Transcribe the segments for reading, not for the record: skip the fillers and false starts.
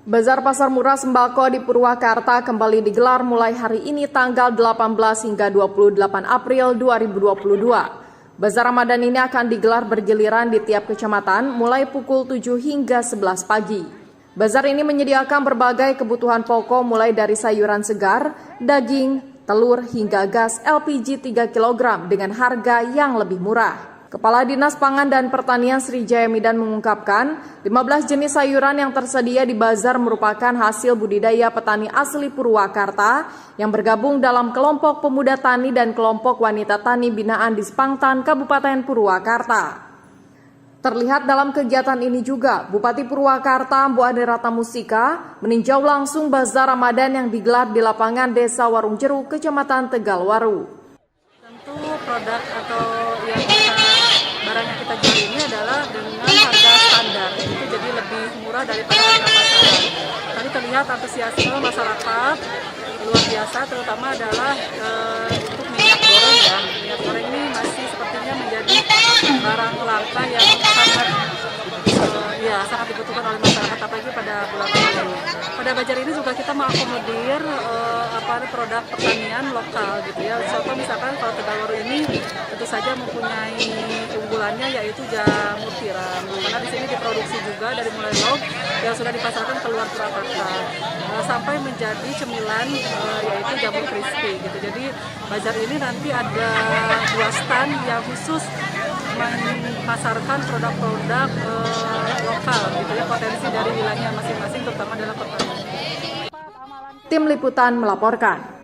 Bazar Pasar Murah Sembako di Purwakarta kembali digelar mulai hari ini tanggal 18 hingga 28 April 2022. Bazar Ramadan ini akan digelar bergiliran di tiap kecamatan mulai pukul 7 hingga 11 pagi. Bazar ini menyediakan berbagai kebutuhan pokok mulai dari sayuran segar, daging, telur hingga gas LPG 3 kg dengan harga yang lebih murah. Kepala Dinas Pangan dan Pertanian Sriwijaya Midan mengungkapkan, 15 jenis sayuran yang tersedia di bazar merupakan hasil budidaya petani asli Purwakarta yang bergabung dalam kelompok pemuda tani dan kelompok wanita tani binaan di Spangtan, Kabupaten Purwakarta. Terlihat dalam kegiatan ini juga, Bupati Purwakarta Bu Ade Ratna Mustika meninjau langsung bazar Ramadan yang digelar di lapangan Desa Warung Jeruk, Kecamatan Tegalwaru. Tentu produk atau yang barang yang kita jual ini adalah dengan harga standar, itu jadi lebih murah daripada harga pasaran. Tadi terlihat antusiasme masyarakat luar biasa, terutama adalah untuk minyak goreng ya. Minyak goreng ini masih sepertinya menjadi barang langka yang sangat dibutuhkan oleh masyarakat, apalagi pada bulan Ramadan. Pada bazar ini juga kita mengakomodir produk pertanian lokal gitu ya. Contoh misalkan kalau Tegalwaru ini tentu saja mempunyai unggulannya yaitu jamur tiram. Karena di sini diproduksi juga dari mulai log yang sudah dipasarkan ke luar Purwakarta sampai menjadi cemilan yaitu jamur crispy gitu. Jadi bazar ini nanti ada 2 stand yang khusus memasarkan produk-produk lokal gitu ya, potensi dari wilayah masing-masing terutama dalam pertanian. Tim Liputan melaporkan.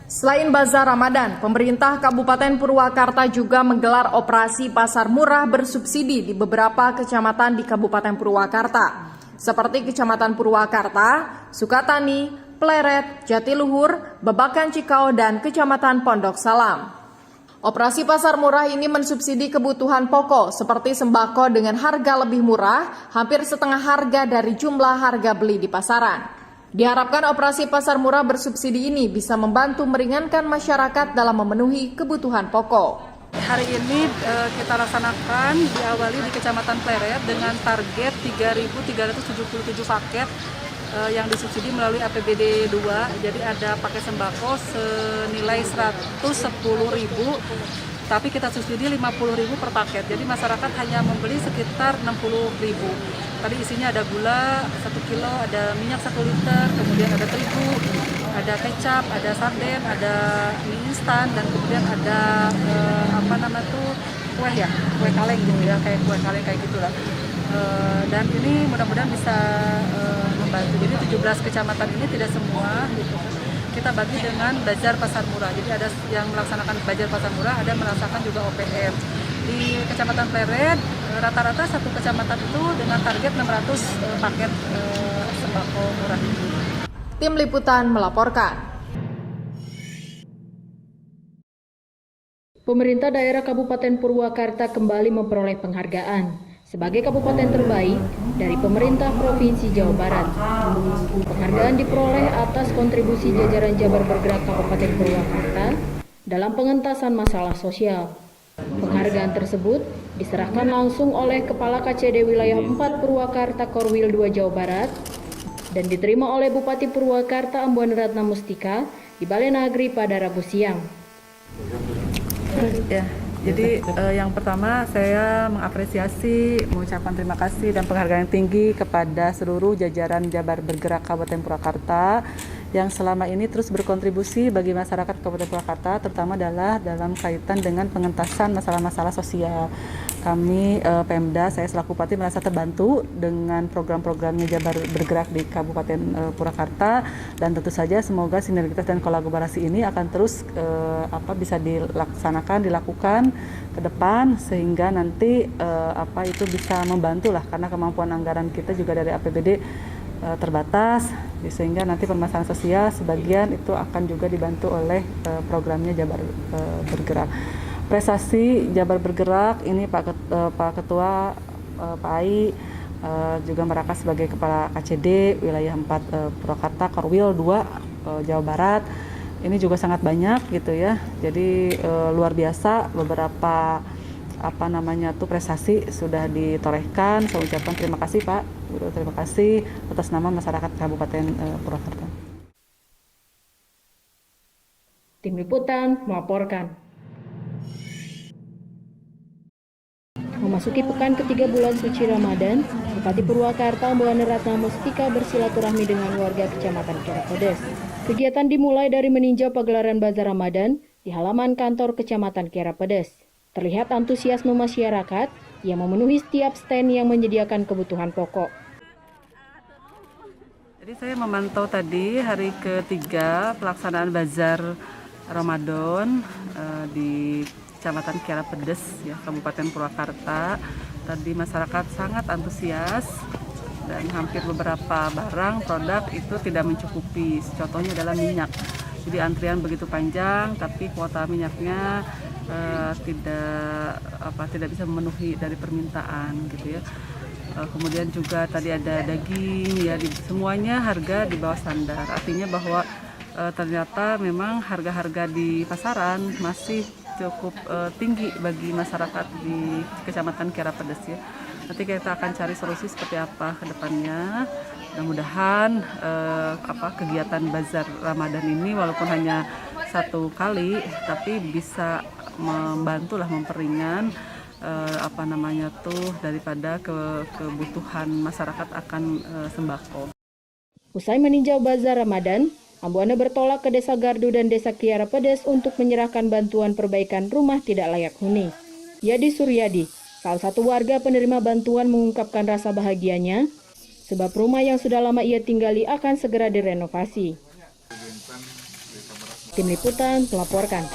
Selain bazar Ramadan, pemerintah Kabupaten Purwakarta juga menggelar operasi pasar murah bersubsidi di beberapa kecamatan di Kabupaten Purwakarta, seperti Kecamatan Purwakarta, Sukatani, Pleret, Jatiluhur, Babakan Cikau, dan Kecamatan Pondok Salam. Operasi pasar murah ini mensubsidi kebutuhan pokok seperti sembako dengan harga lebih murah, hampir setengah harga dari jumlah harga beli di pasaran. Diharapkan operasi pasar murah bersubsidi ini bisa membantu meringankan masyarakat dalam memenuhi kebutuhan pokok. Hari ini kita laksanakan diawali di Kecamatan Pleret dengan target 3.377 paket yang disubsidi melalui APBD 2. Jadi ada paket sembako senilai 110.000, tapi kita subsidi 50.000 per paket. Jadi masyarakat hanya membeli sekitar 60.000. Tadi isinya ada gula 1 kilo, ada minyak 1 liter, kemudian ada terigu, ada kecap, ada sarden, ada mie instan, dan kemudian ada kue kaleng gitu ya, kayak kue kaleng kayak gitulah. Dan ini mudah-mudahan bisa membantu. Jadi 17 kecamatan ini tidak semua gitu. Kita bagi dengan bazar pasar murah. Jadi ada yang melaksanakan bazar pasar murah, ada merasakan juga OPM. Di Kecamatan Pleret rata-rata satu kecamatan itu dengan target 600 paket sembako murah. Tim Liputan melaporkan. Pemerintah daerah Kabupaten Purwakarta kembali memperoleh penghargaan sebagai kabupaten terbaik dari pemerintah Provinsi Jawa Barat. Penghargaan diperoleh atas kontribusi jajaran Jabar Bergerak Kabupaten Purwakarta dalam pengentasan masalah sosial. Penghargaan tersebut diserahkan langsung oleh Kepala KCD Wilayah 4 Purwakarta Korwil 2 Jawa Barat dan diterima oleh Bupati Purwakarta Bu Ade Ratna Mustika di Balai Nagri pada Rabu siang. Ya, jadi yang pertama saya mengapresiasi, mengucapkan terima kasih dan penghargaan yang tinggi kepada seluruh jajaran Jabar Bergerak Kabupaten Purwakarta yang selama ini terus berkontribusi bagi masyarakat Kabupaten Purwakarta, terutama adalah dalam kaitan dengan pengentasan masalah-masalah sosial. Kami Pemda, saya selaku Bupati merasa terbantu dengan program-programnya Jabar Bergerak di Kabupaten Purwakarta, dan tentu saja semoga sinergitas dan kolaborasi ini akan terus bisa dilakukan ke depan sehingga nanti itu bisa membantu lah, karena kemampuan anggaran kita juga dari APBD terbatas, sehingga nanti permasalahan sosial sebagian itu akan juga dibantu oleh programnya Jabar Bergerak. Prestasi Jabar Bergerak ini Pak Ketua Pak Ai juga merakas sebagai Kepala KCD Wilayah 4 Purwakarta Korwil 2 Jawa Barat. Ini juga sangat banyak gitu ya. Jadi luar biasa, beberapa prestasi sudah ditorehkan. Saya ucapkan terima kasih Pak Guru, terima kasih atas nama masyarakat Kabupaten Purwakarta. Tim Liputan melaporkan. Memasuki pekan ketiga bulan suci Ramadan, Bupati Purwakarta Ambu Ane Ratna Mustika bersilaturahmi dengan warga Kecamatan Kiara Pedes. Kegiatan dimulai dari meninjau pagelaran Bazar Ramadan di halaman kantor Kecamatan Kiara Pedes. Terlihat antusiasme masyarakat yang memenuhi setiap stand yang menyediakan kebutuhan pokok. Jadi saya memantau tadi hari ketiga pelaksanaan Bazar Ramadan di Kecamatan Kiara Pedes, ya, Kabupaten Purwakarta. Tadi masyarakat sangat antusias dan hampir beberapa barang produk itu tidak mencukupi. Contohnya adalah minyak. Jadi antrian begitu panjang, tapi kuota minyaknya tidak bisa memenuhi dari permintaan, gitu ya. Kemudian juga tadi ada daging, ya, semuanya harga di bawah standar. Artinya bahwa ternyata memang harga-harga di pasaran masih cukup tinggi bagi masyarakat di Kecamatan Kiara Pedes, ya. Nanti kita akan cari solusi seperti apa ke depannya. Mudah-mudahan kegiatan Bazar Ramadan ini walaupun hanya satu kali, tapi bisa memperingan daripada kebutuhan masyarakat akan sembako. Usai meninjau Bazar Ramadan, Ambu Ane bertolak ke Desa Gardu dan Desa Kiara Pedes untuk menyerahkan bantuan perbaikan rumah tidak layak huni. Yadi Suryadi, salah satu warga penerima bantuan, mengungkapkan rasa bahagianya sebab rumah yang sudah lama ia tinggali akan segera direnovasi. Tim Liputan melaporkan.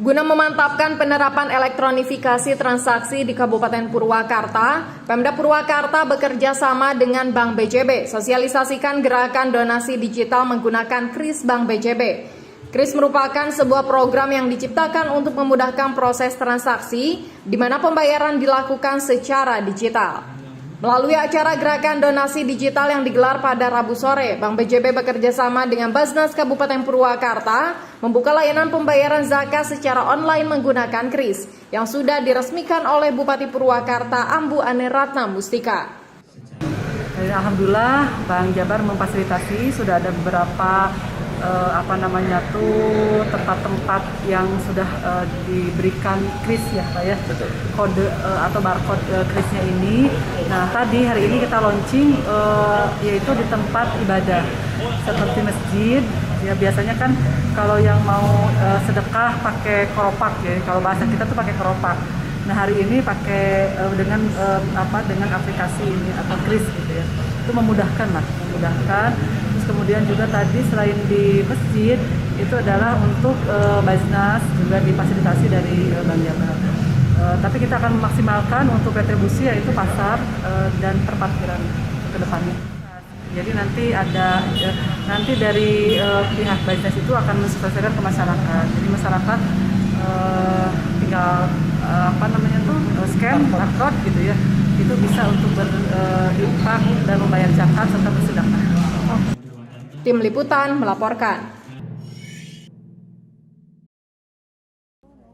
Guna memantapkan penerapan elektronifikasi transaksi di Kabupaten Purwakarta, Pemda Purwakarta bekerja sama dengan Bank BJB sosialisasikan gerakan donasi digital menggunakan KRIS Bank BJB. KRIS merupakan sebuah program yang diciptakan untuk memudahkan proses transaksi di mana pembayaran dilakukan secara digital. Melalui acara gerakan donasi digital yang digelar pada Rabu sore, Bank BJB bekerja sama dengan Basnas Kabupaten Purwakarta membuka layanan pembayaran zakat secara online menggunakan KRIS yang sudah diresmikan oleh Bupati Purwakarta Ambu Ane Ratna Mustika. Alhamdulillah Bank Jabar memfasilitasi, sudah ada beberapa tempat-tempat yang sudah diberikan KRIS, ya Pak, ya. Betul. Kode atau barcode KRIS-nya ini. Nah, tadi hari ini kita launching yaitu di tempat ibadah seperti masjid. Ya, biasanya kan kalau yang mau sedekah pakai keropak, ya. Kalau bahasa kita tuh pakai keropak. Nah, hari ini pakai dengan aplikasi ini atau KRIS, gitu ya. Itu memudahkan. Kemudian juga tadi selain di masjid itu adalah untuk Basnas juga difasilitasi dari Bank Jabar. Tapi kita akan memaksimalkan untuk retribusi yaitu pasar dan perparkiran ke depannya. Jadi nanti dari pihak Basnas itu akan mensosialisasikan ke masyarakat. Jadi masyarakat tinggal scan barcode, gitu ya. Itu bisa untuk berinfak dan membayar zakat serta bersedekah. Tim Liputan melaporkan.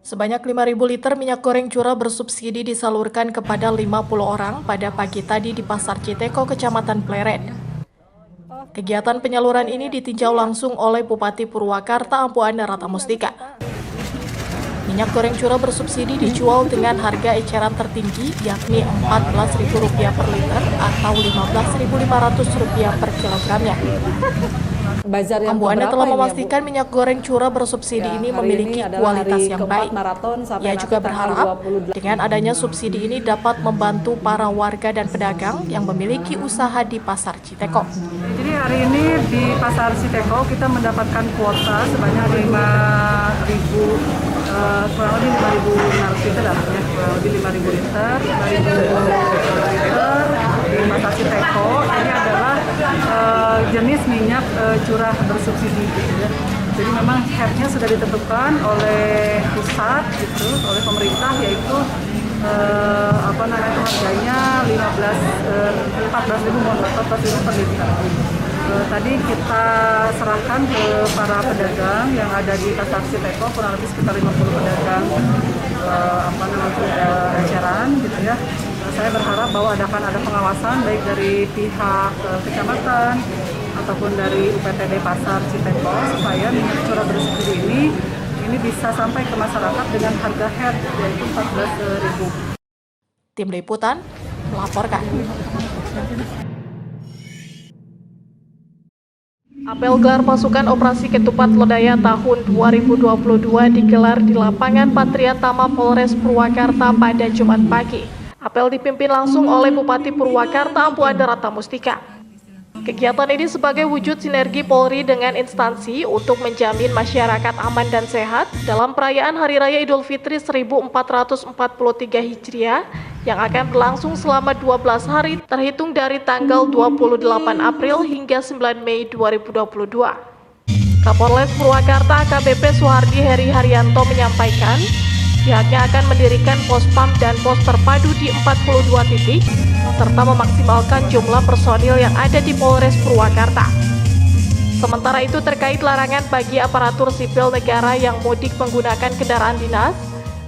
Sebanyak 5.000 liter minyak goreng curah bersubsidi disalurkan kepada 50 orang pada pagi tadi di Pasar Citeko, Kecamatan Pleret. Kegiatan penyaluran ini ditinjau langsung oleh Bupati Purwakarta Ambu Ane Ratna Mustika. Minyak goreng curah bersubsidi dijual dengan harga eceran tertinggi yakni Rp14.000 per liter atau Rp15.500 per kilogramnya. Ambu Ane telah memastikan minyak goreng curah bersubsidi ini memiliki kualitas yang baik. Ia juga berharap dengan adanya subsidi ini dapat membantu para warga dan pedagang yang memiliki usaha di Pasar Citeko. Jadi hari ini di Pasar Citeko kita mendapatkan kuota sebanyak 5.000 kurang lebih 5.600 liter, kurang lebih 5.000 liter di Pasar Citeko. Ini adalah jenis minyak curah bersubsidi, gitu ya. Jadi memang headnya sudah ditentukan oleh pusat, gitu, oleh pemerintah, yaitu harganya 14.000 per liter. Tadi kita serahkan ke para pedagang yang ada di Pasar Citeko, kurang lebih sekitar 50 pedagang eceran gitu ya. Saya berharap bahwa akan ada pengawasan baik dari pihak kecamatan ataupun dari UPTD Pasar Citeko supaya minyak curah bersubsidi ini bisa sampai ke masyarakat dengan harga head yaitu 14.000. Tim Liputan melaporkan. Apel gelar pasukan operasi Ketupat Lodaya tahun 2022 digelar di lapangan Patriatama Polres Purwakarta pada Jumat pagi. Apel dipimpin langsung oleh Bupati Purwakarta Abu Andarata Mustika. Kegiatan ini sebagai wujud sinergi Polri dengan instansi untuk menjamin masyarakat aman dan sehat dalam perayaan Hari Raya Idul Fitri 1443 Hijriah yang akan berlangsung selama 12 hari terhitung dari tanggal 28 April hingga 9 Mei 2022. Kapolres Purwakarta AKBP Suhardi Heri Haryanto menyampaikan pihaknya akan mendirikan pos pam dan pos terpadu di 42 titik serta memaksimalkan jumlah personil yang ada di Polres Purwakarta. Sementara itu terkait larangan bagi aparatur sipil negara yang mudik menggunakan kendaraan dinas,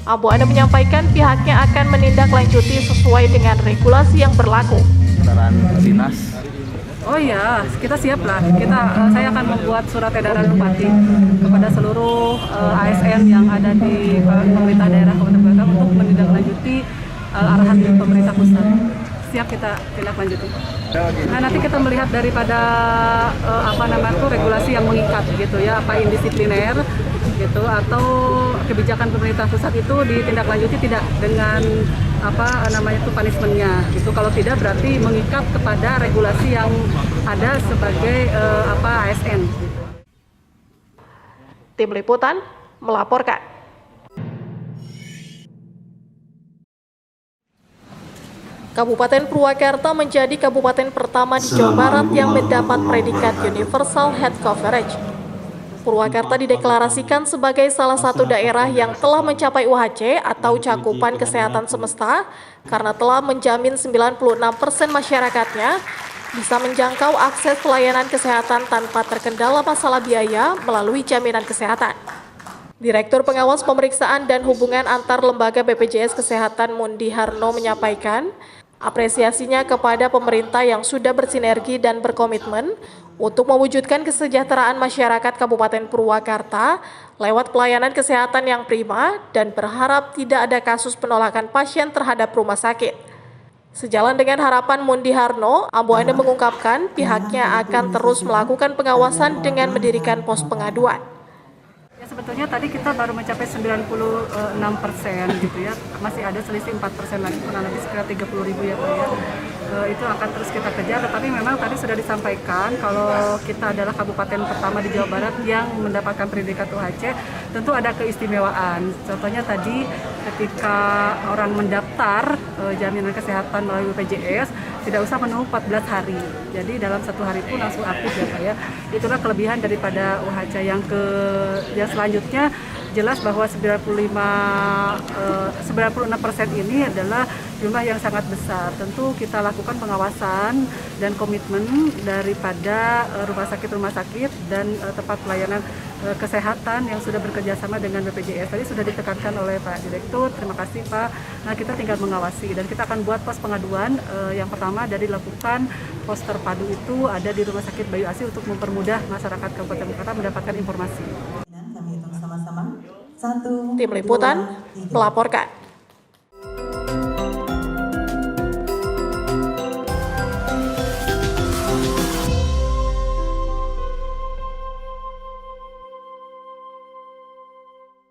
Abu Anda menyampaikan pihaknya akan menindaklanjuti sesuai dengan regulasi yang berlaku. Kendaraan dinas. Oh iya, kita siap lah. Saya akan membuat surat edaran Bupati kepada seluruh ASN yang ada di pemerintah daerah Kabupaten Purwakarta untuk menindaklanjuti arahan pemerintah pusat. Siap kita tindak lanjuti. Nah, nanti kita melihat daripada regulasi yang mengikat gitu ya, apa indisipliner gitu atau kebijakan pemerintah pusat itu ditindaklanjuti tidak dengan punishment-nya gitu. Kalau tidak berarti mengikat kepada regulasi yang ada sebagai ASN gitu. Tim Liputan melaporkan. Kabupaten Purwakarta menjadi kabupaten pertama di Jawa Barat yang mendapat predikat Universal Health Coverage. Purwakarta dideklarasikan sebagai salah satu daerah yang telah mencapai UHC atau cakupan kesehatan semesta karena telah menjamin 96% masyarakatnya bisa menjangkau akses pelayanan kesehatan tanpa terkendala masalah biaya melalui jaminan kesehatan. Direktur Pengawas Pemeriksaan dan Hubungan Antar Lembaga BPJS Kesehatan Mundi Harno menyampaikan apresiasinya kepada pemerintah yang sudah bersinergi dan berkomitmen untuk mewujudkan kesejahteraan masyarakat Kabupaten Purwakarta lewat pelayanan kesehatan yang prima dan berharap tidak ada kasus penolakan pasien terhadap rumah sakit. Sejalan dengan harapan Mundi Harno, Abu Anda mengungkapkan pihaknya akan terus melakukan pengawasan dengan mendirikan pos pengaduan. Ya, sebetulnya tadi kita baru mencapai 96% gitu ya, masih ada selisih 4% lagi, kurang lebih sekitar 30.000 ya Pak ya. Itu akan terus kita kejar, tetapi memang tadi sudah disampaikan kalau kita adalah kabupaten pertama di Jawa Barat yang mendapatkan predikat UHC, tentu ada keistimewaan. Contohnya tadi ketika orang mendaftar jaminan kesehatan melalui BPJS, tidak usah menunggu 14 hari. Jadi dalam 1 hari pun langsung aktif ya Pak ya. Itulah kelebihan daripada UHC yang selanjutnya. Jelas bahwa 96% ini adalah jumlah yang sangat besar. Tentu kita lakukan pengawasan dan komitmen daripada rumah sakit dan tempat pelayanan kesehatan yang sudah bekerjasama dengan BPJS. Tadi sudah ditekankan oleh Pak Direktur, terima kasih Pak. Nah, kita tinggal mengawasi dan kita akan buat pos pengaduan. Yang pertama dari lakukan pos terpadu itu ada di Rumah Sakit Bayu Asih untuk mempermudah masyarakat Kabupaten Purwakarta mendapatkan informasi. Kami hitung sama-sama. 1, Tim Liputan 2, 3. melaporkan.